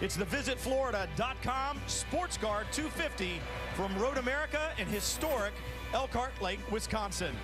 It's the VisitFlorida.com Sports Car 250 from Road America in historic Elkhart Lake, Wisconsin.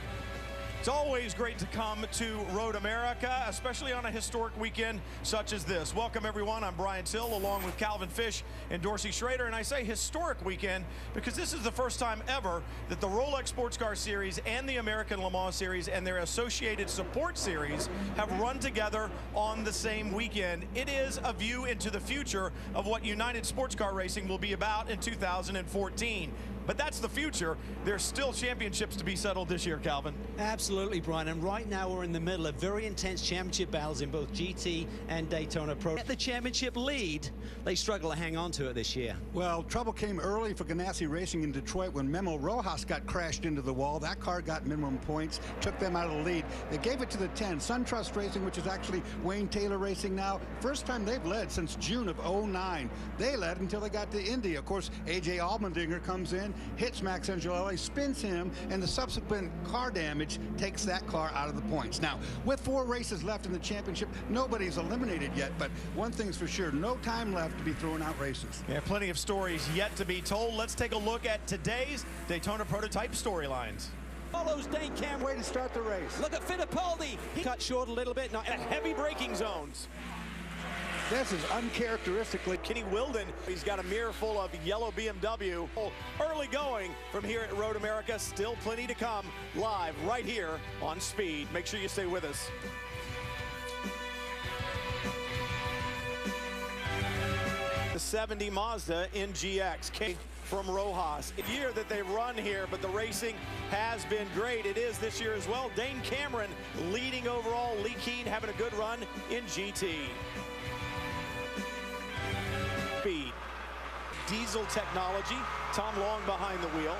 It's always great to come to Road America, especially on a historic weekend such as this. Welcome, everyone. I'm Brian Till, along with Calvin Fish and Dorsey Schrader. And I say historic weekend because this is the first time ever that the Rolex Sports Car Series and the American Le Mans Series and their associated support series have run together on the same weekend. It is a view into the future of what United Sports Car Racing will be about in 2014. But that's the future. There's still championships to be settled this year, Calvin. Absolutely, Brian. And right now we're in the middle of very intense championship battles in both GT and Daytona Pro. At the championship lead, they struggle to hang on to it this year. Well, trouble came early for Ganassi Racing in Detroit when Memo Rojas got crashed into the wall. That car got minimum points, took them out of the lead. They gave it to the 10. SunTrust Racing, which is actually Wayne Taylor Racing now. First time they've led since June of '09. They led until they got to Indy. Of course, A.J. Allmendinger comes in, hits Max Angelelli, spins him, and the subsequent car damage takes that car out of the points. Now, with 4 races left in the championship, nobody's eliminated yet, but one thing's for sure, no time left to be throwing out races. Yeah, plenty of stories yet to be told. Let's take a look at today's Daytona prototype storylines. Follows Dane Cameron. Way to start the race. Look at Fittipaldi. He cut short a little bit. Now, And heavy braking zones. This is uncharacteristically. Kenny Wilden, he's got a mirror full of yellow BMW. Early going from here at Road America. Still plenty to come live right here on Speed. Make sure you stay with us. The 70 Mazda NGX from Rojas. A year that they run here, but the racing has been great. It is this year as well. Dane Cameron leading overall. Lee Keene having a good run in GT. Speed. Diesel technology. Tom Long behind the wheel.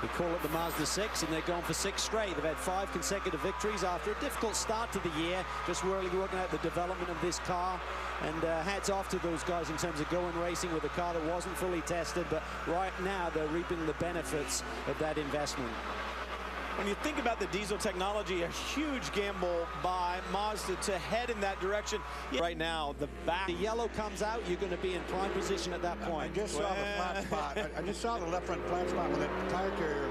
We call it the Mazda 6, and they're going for 6 straight. They've had 5 consecutive victories after a difficult start to the year. Just really working out the development of this car. And hats off to those guys in terms of going racing with a car that wasn't fully tested. But right now, they're reaping the benefits of that investment. When you think about the diesel technology, a huge gamble by Mazda to head in that direction. Right now, the back. The yellow comes out, you're going to be in prime position at that point. I just saw the flat spot. I just saw the left front flat spot when that tire carrier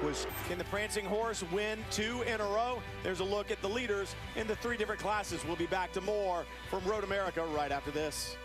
was. Can the Prancing Horse win 2 in a row? There's a look at the leaders in the 3 different classes. We'll be back to more from Road America right after this.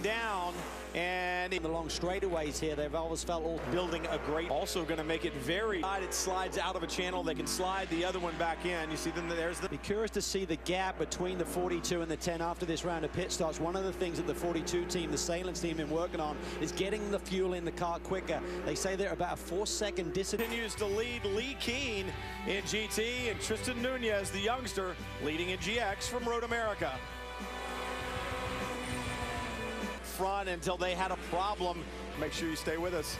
Down. And in the long straightaways here, they've always felt all building a great, also going to make it very, it slides out of a channel. They can slide the other one back in. You see them, there's the. Be curious to see the gap between the 42 and the 10 after this round of pit stops. One of the things that the 42 team, the Salins team, been working on is getting the fuel in the car quicker. They say they're about a 4-second distance. Continues to lead Lee Keene in GT, and Tristan Nunez, the youngster, leading in GX from Road America. Front until they had a problem. Make sure you stay with us.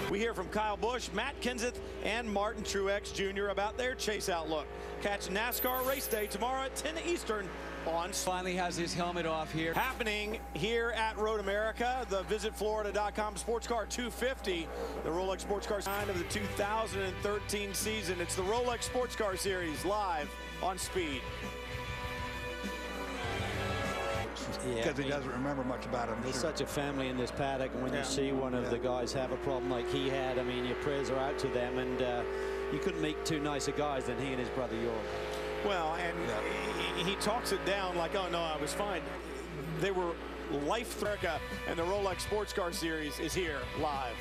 We hear from Kyle Busch, Matt Kenseth, and Martin Truex Jr. about their chase outlook. Catch NASCAR Race Day tomorrow at 10 Eastern on. Finally has his helmet off here. Happening here at Road America, the VisitFlorida.com Sports Car 250, the Rolex Sports Car sign of the 2013 season. It's the Rolex Sports Car Series live on Speed. Because he doesn't remember much about him. There's such a family in this paddock, and when you see one of the guys have a problem like he had, I mean, your prayers are out to them, and you couldn't meet 2 nicer guys than he and his brother York. Well, and he talks it down like, oh no, I was fine. They were life-threatening, and the Rolex Sports Car Series is here live.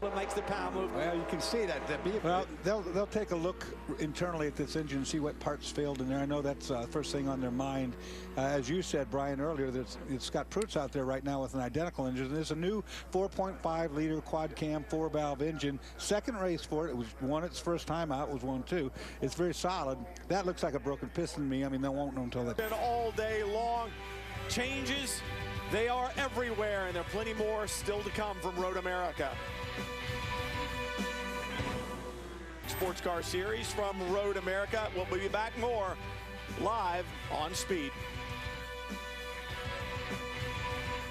What makes the power move? Well, you can see that. Well, they'll take a look internally at this engine and see what parts failed in there. I know that's the first thing on their mind. As you said, Brian, earlier, Scott Pruitt's out there right now with an identical engine. There's a new 4.5 liter quad cam 4-valve engine. Second race for it. It was won its first time out. It was 1-2. It's very solid. That looks like a broken piston to me. I mean, they won't know until that. Been all day long. Changes, they are everywhere, and there are plenty more still to come from Road America. Sports Car Series from Road America. We'll be back more live on Speed.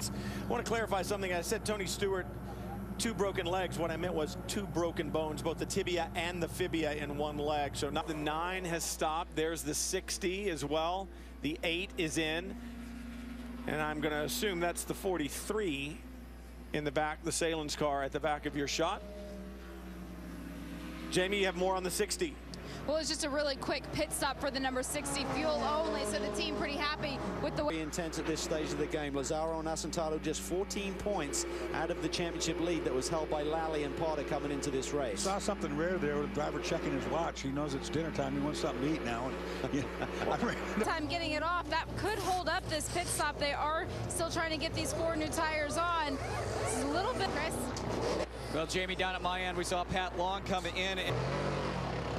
I want to clarify something. I said Tony Stewart two broken legs. What I meant was two broken bones, both the tibia and the fibia in one leg. So not the 9 has stopped. There's the 60 as well. The 8 is in. And I'm going to assume that's the 43 in the back, the Salen's car at the back of your shot. Jamie, you have more on the 60. Well, it's just a really quick pit stop for the number 60, fuel only, so the team pretty happy with the way. Intense at this stage of the game. Lazaro and Asentado just 14 points out of the championship lead that was held by Lally and Potter coming into this race. Saw something rare there with the driver checking his watch. He knows it's dinner time. He wants something to eat now. And, yeah, time getting it off, that could hold up this pit stop. They are still trying to get these 4 new tires on. This is a little bit, Chris. Well, Jamie, down at my end, we saw Pat Long coming in and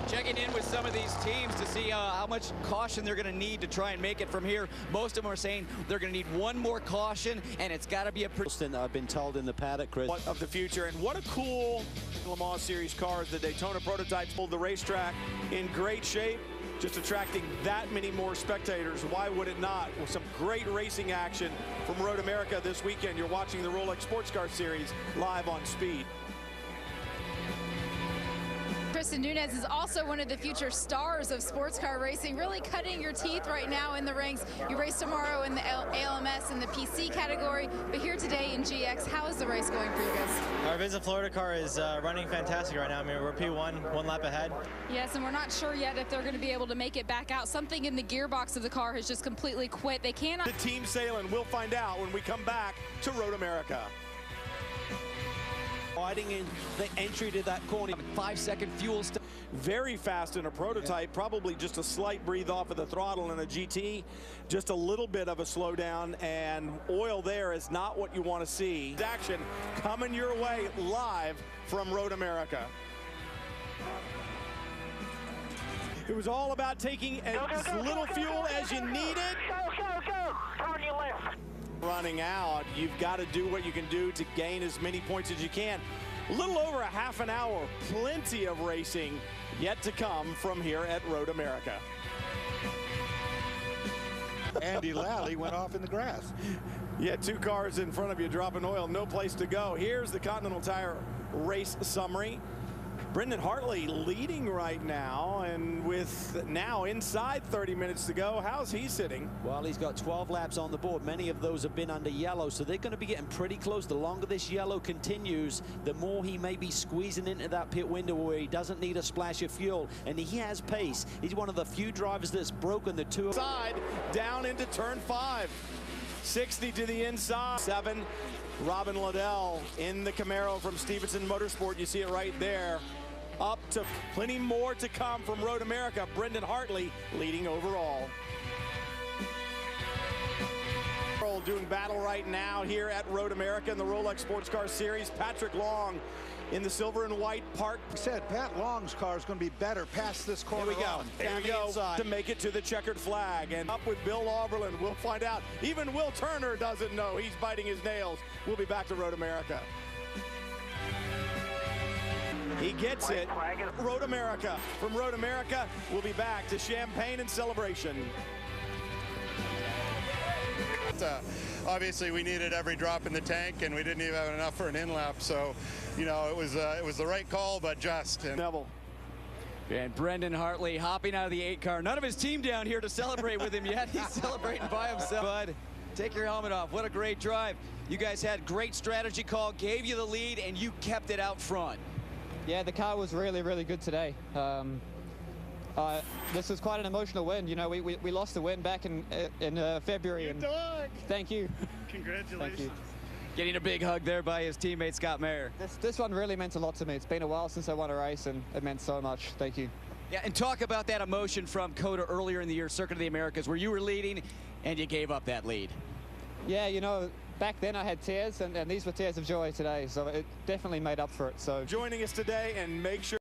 checking in with some of these teams to see how much caution they're going to need to try and make it from here. Most of them are saying they're going to need one more caution, and it's got to be a I've been told in the paddock, Chris. What of the future, and what a cool Le Mans Series cars. The Daytona prototypes pulled the racetrack in great shape, just attracting that many more spectators. Why would it not? With some great racing action from Road America this weekend. You're watching the Rolex Sports Car Series live on Speed. Tristan Nunez is also one of the future stars of sports car racing, really cutting your teeth right now in the ranks. You race tomorrow in the ALMS and the PC category, but here today in GX, how is the race going for you guys? Our VisitFlorida car is running fantastic right now. I mean, we're P1, 1 lap ahead. Yes, and we're not sure yet if they're going to be able to make it back out. Something in the gearbox of the car has just completely quit. They cannot. The Team Salem, we'll find out when we come back to Road America. Fighting in the entry to that corner. 5-second fuel stop. Very fast in a prototype, probably just a slight breathe off of the throttle in a GT, just a little bit of a slowdown, and oil there is not what you want to see. Action coming your way live from Road America. It was all about taking as little fuel as you needed. Go! On your left. Running out, you've got to do what you can do to gain as many points as you can. A little over a half an hour, plenty of racing yet to come from here at Road America. Andy Lally went off in the grass. Yeah, 2 cars in front of you dropping oil, no place to go. Here's the Continental Tire race summary. Brendan Hartley leading right now, and with now inside 30 minutes to go, how's he sitting? Well, he's got 12 laps on the board. Many of those have been under yellow, so they're going to be getting pretty close. The longer this yellow continues, the more he may be squeezing into that pit window where he doesn't need a splash of fuel, and he has pace. He's one of the few drivers that's broken the 2. Side down into turn 5. 60 to the inside. 7. Robin Liddell in the Camaro from Stevenson Motorsport. You see it right there. Up to plenty more to come from Road America. Brendan Hartley leading overall. Doing battle right now here at Road America in the Rolex Sports Car Series. Patrick Long in the silver and white park. Said Pat Long's car is going to be better past this corner. Here we go. On. There we go to make it to the checkered flag. And up with Bill Auberland. We'll find out. Even Will Turner doesn't know. He's biting his nails. We'll be back to Road America. He gets it. Road America. From Road America, we'll be back to champagne and celebration. Obviously, we needed every drop in the tank, and we didn't even have enough for an in-lap. So, you know, it was the right call, but just. And Neville. And Brendan Hartley hopping out of the 8 car. None of his team down here to celebrate with him yet. He's celebrating by himself. Bud, take your helmet off. What a great drive. You guys had great strategy call, gave you the lead, and you kept it out front. Yeah, the car was really, really good today. This was quite an emotional win. You know, we lost the win back in February. Your dog. Thank you. Congratulations. Thank you. Getting a big hug there by his teammate, Scott Mayer. This one really meant a lot to me. It's been a while since I won a race, and it meant so much. Thank you. Yeah, and talk about that emotion from Coda earlier in the year, Circuit of the Americas, where you were leading and you gave up that lead. Yeah, you know, back then I had tears, and these were tears of joy today, so it definitely made up for it. So Joining us today, and make sure